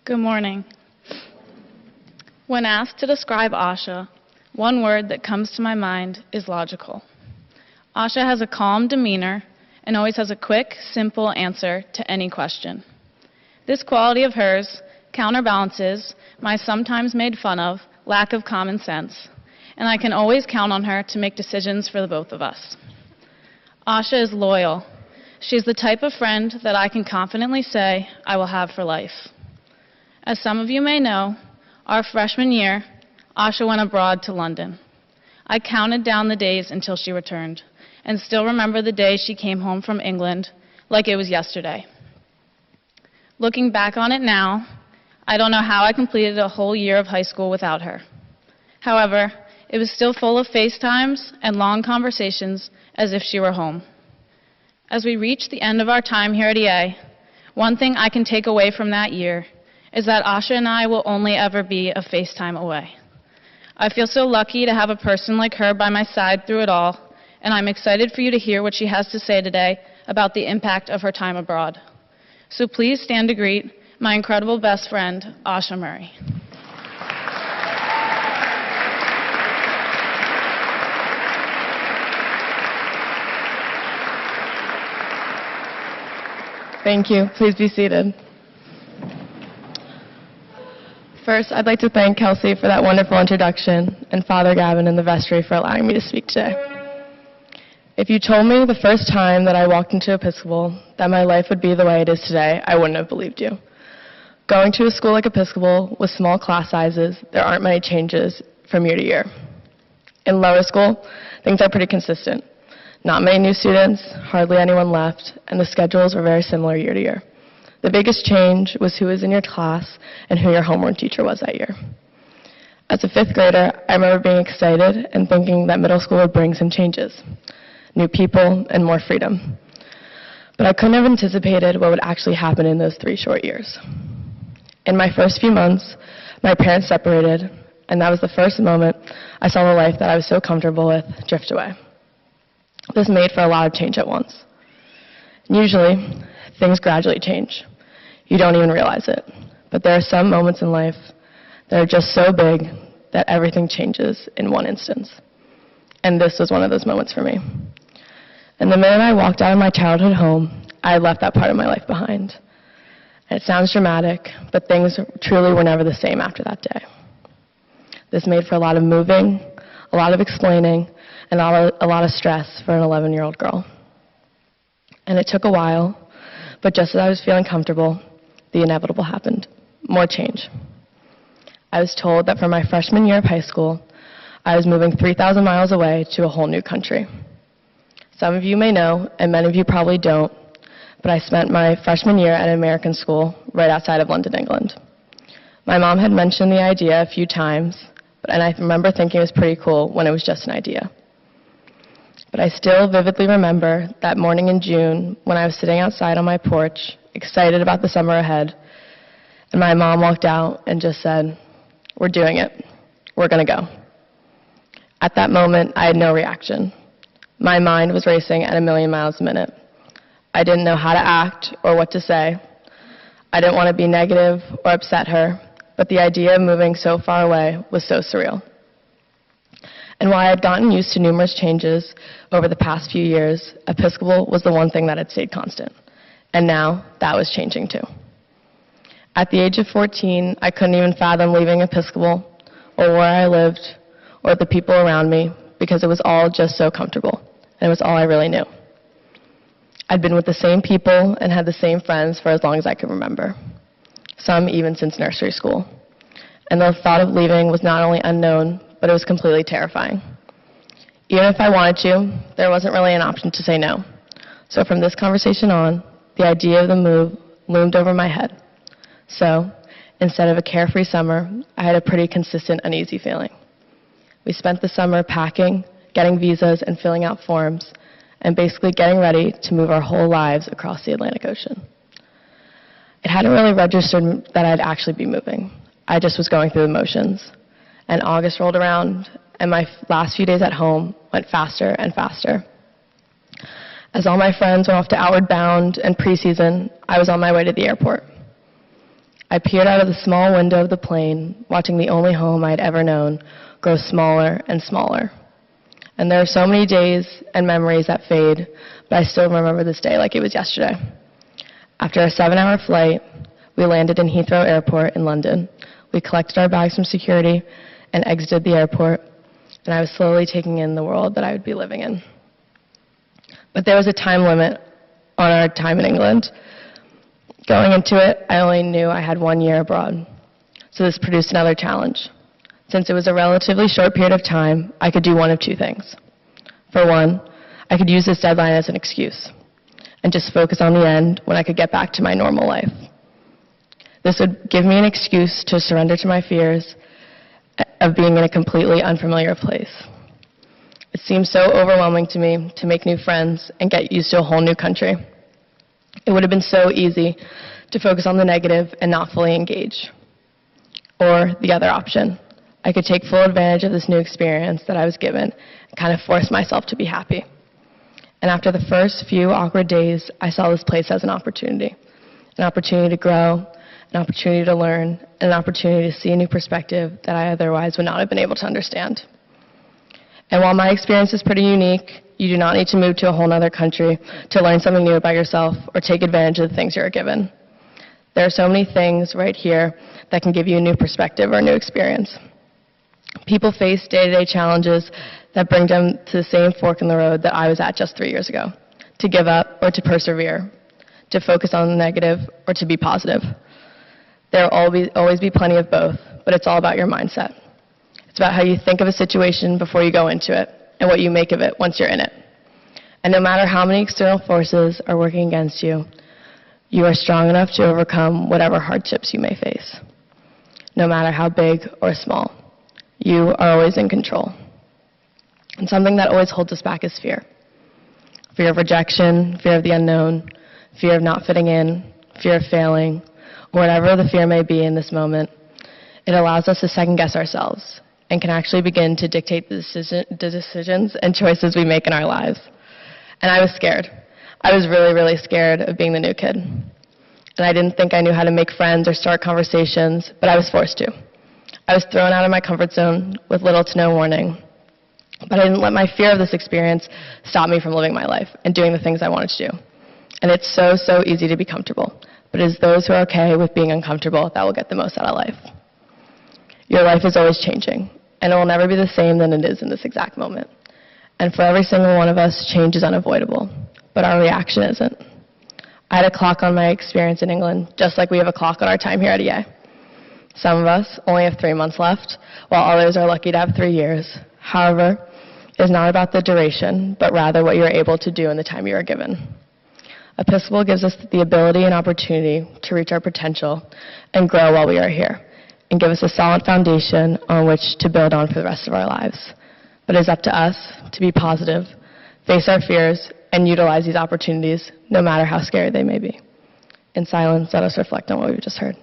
Good morning. When asked to describe Asha, one word that comes to my mind is logical. Asha has a calm demeanor and always has a quick, simple answer to any question. This quality of hers counterbalances my sometimes made fun of lack of common sense, and I can always count on her to make decisions for the both of us. Asha is loyal. She's the type of friend that I can confidently say I will have for life. As some of you may know, our freshman year, Asha went abroad to London. I counted down the days until she returned, and still remember the day she came home from England like it was yesterday. Looking back on it now, I don't know how I completed a whole year of high school without her. However, it was still full of FaceTimes and long conversations as if she were home. As we reach the end of our time here at EA, one thing I can take away from that year is that Asha and I will only ever be a FaceTime away. I feel so lucky to have a person like her by my side through it all, and I'm excited for you to hear what she has to say today about the impact of her time abroad. So please stand to greet my incredible best friend, Asha Murray. Thank you. Please be seated. First, I'd like to thank Kelsey for that wonderful introduction and Father Gavin in the vestry for allowing me to speak today. If you told me the first time that I walked into Episcopal that my life would be the way it is today, I wouldn't have believed you. Going to a school like Episcopal with small class sizes, there aren't many changes from year to year. In lower school, things are pretty consistent. Not many new students, hardly anyone left, and the schedules were very similar year to year. The biggest change was who was in your class and who your homeroom teacher was that year. As a fifth grader, I remember being excited and thinking that middle school would bring some changes, new people and more freedom. But I couldn't have anticipated what would actually happen in those 3 short years. In my first few months, my parents separated, and that was the first moment I saw the life that I was so comfortable with drift away. This made for a lot of change at once. Usually, things gradually change. You don't even realize it. But there are some moments in life that are just so big that everything changes in one instance. And this was one of those moments for me. And the minute I walked out of my childhood home, I had left that part of my life behind. And it sounds dramatic, but things truly were never the same after that day. This made for a lot of moving, a lot of explaining, and a lot of stress for an 11-year-old girl. And it took a while, but just as I was feeling comfortable, the inevitable happened. More change. I was told that for my freshman year of high school, I was moving 3,000 miles away to a whole new country. Some of you may know, and many of you probably don't, but I spent my freshman year at an American school right outside of London, England. My mom had mentioned the idea a few times, and I remember thinking it was pretty cool when it was just an idea. But I still vividly remember that morning in June when I was sitting outside on my porch, excited about the summer ahead, and my mom walked out and just said, "We're doing it. We're going to go." At that moment, I had no reaction. My mind was racing at 1,000,000 miles a minute. I didn't know how to act or what to say. I didn't want to be negative or upset her, but the idea of moving so far away was so surreal. And while I had gotten used to numerous changes over the past few years, Episcopal was the one thing that had stayed constant. And now, that was changing too. At the age of 14, I couldn't even fathom leaving Episcopal, or where I lived, or the people around me, because it was all just so comfortable, and it was all I really knew. I'd been with the same people and had the same friends for as long as I could remember, some even since nursery school. And the thought of leaving was not only unknown, but it was completely terrifying. Even if I wanted to, there wasn't really an option to say no. So from this conversation on, the idea of the move loomed over my head. So, instead of a carefree summer, I had a pretty consistent uneasy feeling. We spent the summer packing, getting visas, and filling out forms, and basically getting ready to move our whole lives across the Atlantic Ocean. It hadn't really registered that I'd actually be moving. I just was going through the motions. And August rolled around, and my last few days at home went faster and faster. As all my friends went off to Outward Bound and preseason, I was on my way to the airport. I peered out of the small window of the plane, watching the only home I'd ever known grow smaller and smaller. And there are so many days and memories that fade, but I still remember this day like it was yesterday. After a 7-hour flight, we landed in Heathrow Airport in London. We collected our bags from security and exited the airport, and I was slowly taking in the world that I would be living in. But there was a time limit on our time in England. Going into it, I only knew I had 1 year abroad. So this produced another challenge. Since it was a relatively short period of time, I could do one of two things. For one, I could use this deadline as an excuse and just focus on the end when I could get back to my normal life. This would give me an excuse to surrender to my fears of being in a completely unfamiliar place. It seemed so overwhelming to me to make new friends and get used to a whole new country. It would have been so easy to focus on the negative and not fully engage. Or the other option, I could take full advantage of this new experience that I was given and kind of force myself to be happy. And after the first few awkward days, I saw this place as an opportunity to grow, an opportunity to learn, and an opportunity to see a new perspective that I otherwise would not have been able to understand. And while my experience is pretty unique, you do not need to move to a whole other country to learn something new about yourself or take advantage of the things you're given. There are so many things right here that can give you a new perspective or a new experience. People face day-to-day challenges that bring them to the same fork in the road that I was at just 3 years ago, to give up or to persevere, to focus on the negative or to be positive. There will always be plenty of both, but it's all about your mindset. It's about how you think of a situation before you go into it and what you make of it once you're in it. And no matter how many external forces are working against you, you are strong enough to overcome whatever hardships you may face. No matter how big or small, you are always in control. And something that always holds us back is fear. Fear of rejection, fear of the unknown, fear of not fitting in, fear of failing, or whatever the fear may be in this moment. It allows us to second-guess ourselves and can actually begin to dictate the decisions and choices we make in our lives. And I was scared. I was really, really scared of being the new kid. And I didn't think I knew how to make friends or start conversations, but I was forced to. I was thrown out of my comfort zone with little to no warning. But I didn't let my fear of this experience stop me from living my life and doing the things I wanted to do. And it's so, so easy to be comfortable. But it is those who are okay with being uncomfortable that will get the most out of life. Your life is always changing, and it will never be the same than it is in this exact moment. And for every single one of us, change is unavoidable, but our reaction isn't. I had a clock on my experience in England, just like we have a clock on our time here at EA. Some of us only have 3 months left, while others are lucky to have 3 years. However, it is not about the duration, but rather what you're able to do in the time you are given. Episcopal gives us the ability and opportunity to reach our potential and grow while we are here, and give us a solid foundation on which to build on for the rest of our lives. But it is up to us to be positive, face our fears, and utilize these opportunities, no matter how scary they may be. In silence, let us reflect on what we've just heard.